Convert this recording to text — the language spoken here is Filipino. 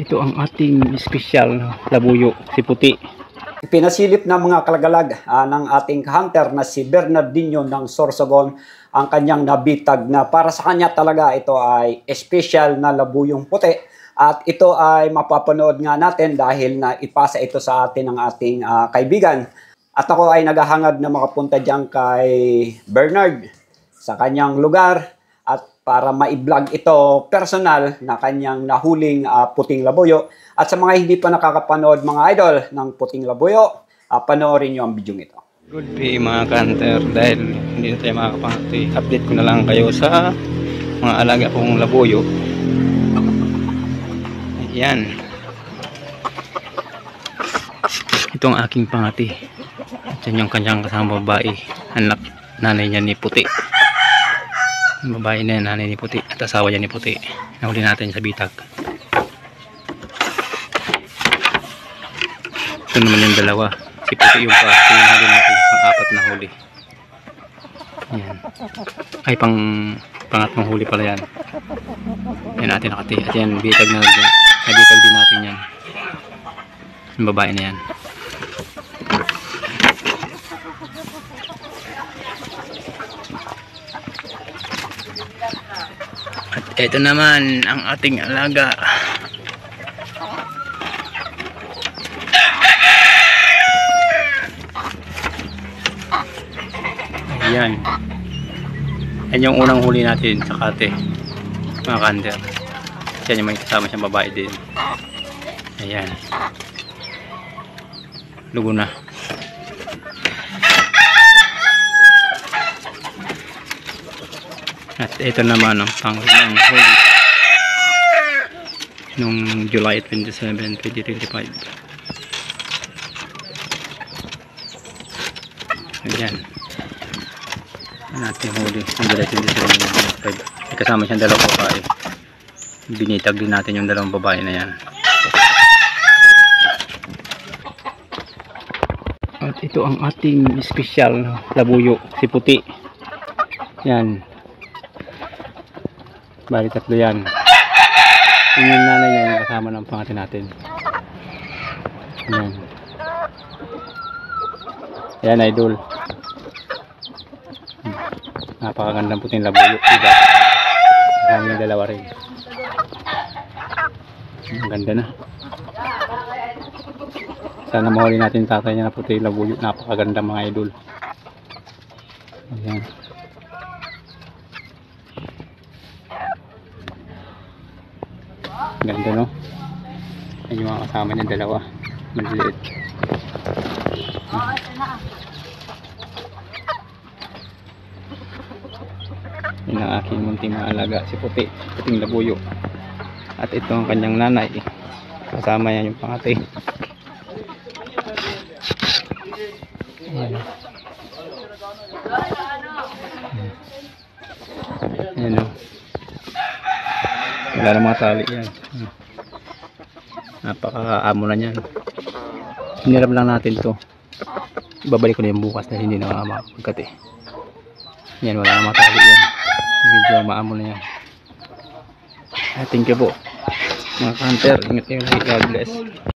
Ito ang ating espesyal na labuyo, si puti. Pinasilip ng mga kalagalag ng ating hunter na si Bernardino ng Sorsogon ang kanyang nabitag na para sa kanya talaga ito ay espesyal na labuyong puti. At ito ay mapapanood nga natin dahil na ipasa ito sa atin ng ating kaibigan. At ako ay naghahangad na makapunta dyan kay Bernard sa kanyang lugar at para ma-vlog ito personal na kanyang nahuling puting labuyo. At sa mga hindi pa nakakapanood mga idol ng puting labuyo, panoorin nyo ang video ito. Good day mga kanter, dahil hindi na tayo makakapangati, update ko na lang kayo sa mga alaga kong labuyo. Ayan, ito ang aking pangati. Yan yung kanyang kasama babae, anak nanay niya ni puti. Yung babae na yan, nanay ni puti at asawa niya ni puti. Nahuli natin sa bitag. Ito naman yung dalawa, si puti yung pinahuli natin pang apat na huli. Yan, ay pangatlong huli pala yan. Yan natin nakati at yan bitag na din, nabitag din natin yan, yung babae na yan. At ito naman ang ating alaga. Ayan. Yan yung unang huli natin sa kate, mga kander. Yan yung may kasama siyang babae din. Ayan. Lugo na. At ito naman ang panglimang huli nung July 27, 2025. Ayan. Natin huli ng July 27, 2025. Kasama siyang dalawang babae. Binitag din natin yung dalawang babae na yan. At ito ang ating espesyal na labuyo, si puti. Yan. Bali tatlo yan. Yung nanay niya yung kasama ng pangati natin. Ayan. Ayan idol. Napakagandang puting labuyo. Diba? Kasama yung dalawa rin. Ang ganda na. Sana mahuli natin tatay niya na puting labuyo. Napakaganda mga idol. Ayan. Ganda no. Yan yung mga kasama niya dalawa, maliliit. Yan ang aking munting mga alaga, si puti, puting labuyo. At ito ang kanyang nanay, kasama yan yung pangati. Ayan o, wala na mga tali yan. Napakaamo na yan. Hinirap lang natin to. Babalik ko na yung bukas dahil hindi na makakagkat eh. Yan, wala na mga tali yan. Medyo maamo na yan. Thank you po mga hunter. Ingat kayo. God bless.